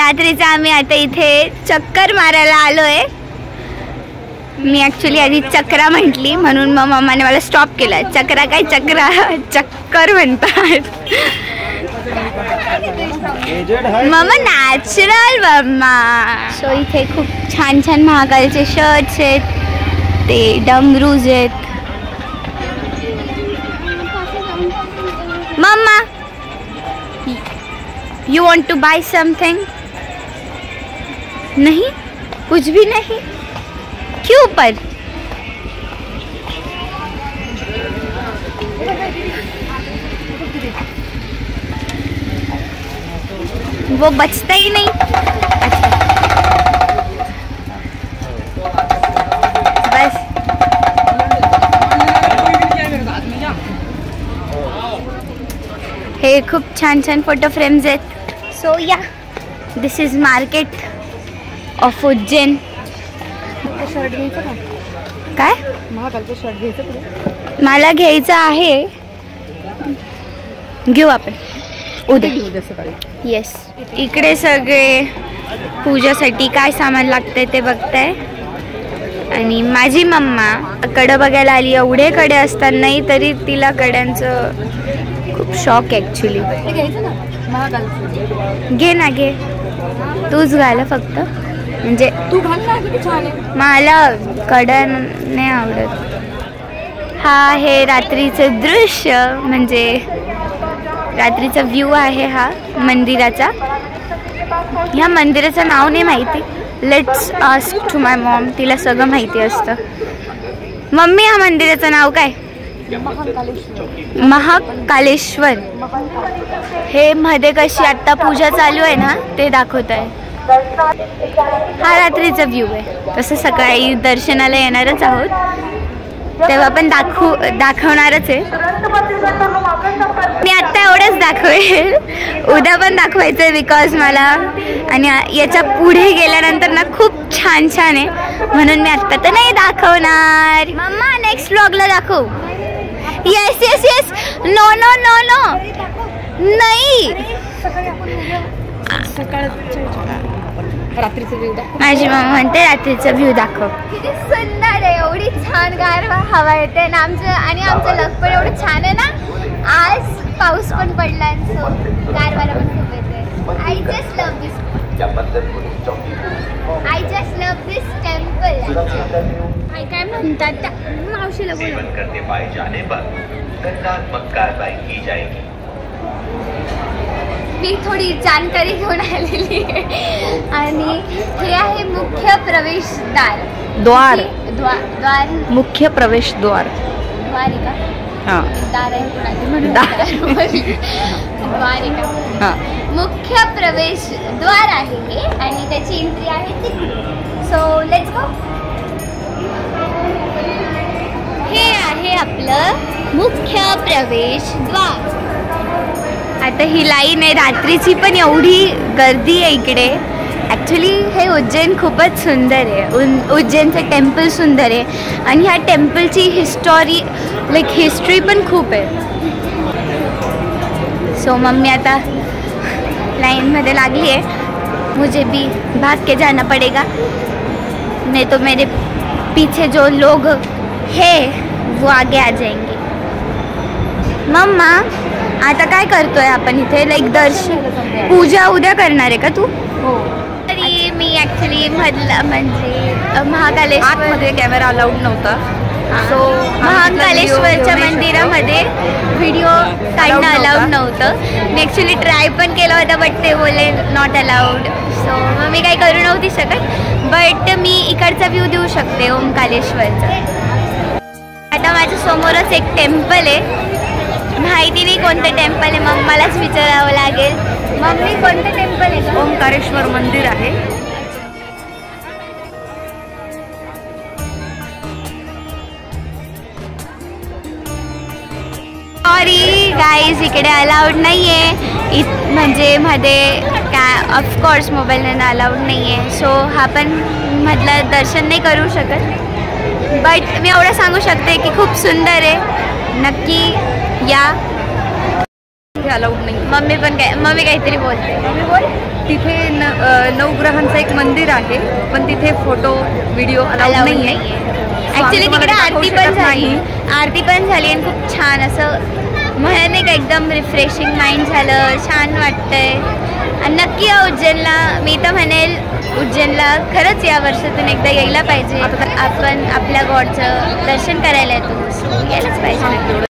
रात्रीचा आम्ही आता इथे चक्कर मारायला आलोय। मी ॲक्च्युली आधी चक्रा म्हटली म्हणून मग मम्माने मला स्टॉप केला। चक्रा काय चक्रा, चक्कर म्हणतात। Mamma natural mamma. सो इथे खूप छान छान महाकालचे शर्ट्स आहेत, ते डमरूज आहेत। Mamma you want to buy something? नहीं, कुछ भी नहीं। क्यों पर? वो बचता ही नहीं। बस हे खूप छान छान फोटो फ्रेम्स आहेत। सो या this is market of Ujjain. Shirt घ्यायचं का? काय महाकालचं शर्ट घ्यायचं? मला घ्यायचं आहे, घेऊ आपण उद्या सकाळी। येस, इकडे सगळे पूजासाठी काय सामान लागतंय ते बघताय। आणि माझी मम्मा कडं बघायला आली। एवढे कडे असतानाही तरी तिला कड्यांचं खूप शॉक ॲक्च्युली। घ्यायचं ना महाकालचं? घे ना, घे, तूच घाल फक्त, म्हणजे तू घाल ना, किती छान आहे। मला कडा नाही आवडत। हा आहे रात्रीचं दृश्य, म्हणजे रात्रीचा व्ह्यू आहे हा मंदिराचा। ह्या मंदिराचं नाव नाही माहिती, let's ask to my mom, तिला सगळं माहिती असतं। मम्मी ह्या मंदिराचं नाव काय? महाकालेश्वर। हे मध्ये कशी आत्ता पूजा चालू आहे ना ते दाखवत आहे। हा रात्रीचा व्ह्यू आहे। तसं सकाळी दर्शनाला येणारच आहोत तेव्हा पण दाखवणारच आहे। मी आत्ता एवढंच दाखवेल, उद्या पण दाखवायचं आहे बिकॉज मला, आणि याच्या पुढे गेल्यानंतर ना खूप छान छान आहे म्हणून मी आत्ता तर नाही दाखवणार। मम्मा नेक्स्ट व्लॉगला दाखव। Yes yes yes, no no no no, नाही, रात्रीचं व्ह्यू दाखव। माझी मम्मा म्हणते रात्रीचा व्ह्यू दाखव। किती सुंदर आहे, एवढी छान गार हवा येते ना आणि आमचं लक पण एवढं छान आहे ना। आज पाऊस पण पडला, सो गार वारा पण खूप येते। I just love this temple. काय म्हणतात मावशीला बोला। करने पाए जाने पर दंडात्मक कार्रवाई की जाएगी। मी थोडी जानकारी घेऊन आलेली आहे आणि हे आहे मुख्य प्रवेशद्वार। द्वार, द्वार, मुख्य प्रवेश द्वार। द्वार आहे का? हां, दार आहे कोणाचे म्हणून द्वार आहे का? हां, मुख्य प्रवेशद्वार आहे हे, आणि त्याची एंट्री आहे तिकडे। So let's go. हे आहे आपलं मुख्य प्रवेशद्वार। आता ही लाईन आहे रात्रीची, पण एवढी गर्दी आहे इकडे। ॲक्च्युली हे उज्जैन खूपच सुंदर आहे। उज्जैनचं टेम्पल सुंदर आहे आणि ह्या टेम्पलची हिस्ट्री पण खूप आहे। सो मम्मी आता लाईनमध्ये लागली आहे। मुझे भी भाग के जाना पड़ेगा, नहीं तो मेरे पीछे जो लोग हैं वो आगे आ जाएंगे। मम्मा आता काय करतोय आपण इथे? लाईक दर्शन पूजा उद्या करणार आहे का तू? हो। तरी मी ॲक्च्युली मधला म्हणजे महाकालेश्वरमध्ये कॅमेरा अलाउड नव्हता, सो महाकालेश्वरच्या मंदिरामध्ये व्हिडिओ काढणं अलाउड नव्हतं। मी ॲक्च्युली ट्राय पण केलं होतं बट ते बोलले नॉट अलाउड, सो मग मी काही करू नव्हती शकत। बट मी इकडचा व्ह्यू देऊ शकते ओमकारेश्वरचा। आता माझ्या समोरच एक टेम्पल आहे, माहिती नाही कोणतं टेम्पल आहे, मग मलाच विचारावं लागेल। मम्मी कोणतं टेम्पल आहे? ओमकारेश्वर मंदिर आहे। सॉरी गाईज, इकडे अलाउड नाही आहे, म्हणजे मध्ये काय ऑफकोर्स मोबाईल नेणं अलाउड नाही आहे। सो हा पण मधलं दर्शन नाही करू शकत, बट मी एवढं सांगू शकते की खूप सुंदर आहे, नक्की या। तिथे अलाउड नाही. मम्मी काहीतरी बोलते. मम्मी बोल. तिथे नवग्रहांचं एक मंदिर आहे, पण तिथे फोटो व्हिडिओ अलाउड अलाउड नाही नाहीये. आहे. ऍक्च्युली तिकडे आरती पण झाली आणि खूप छान असं म्हणत नाही का, एकदम रिफ्रेशिंग माइंड झालं, छान वाटतंय. आणि नक्की या उज्जैनला. मी तर म्हणेल उज्जैनला खरंच या वर्षातून एकदा यायला पाहिजे. आपण आपल्या गॉडचं दर्शन करायला येतो, यायलाच पाहिजे.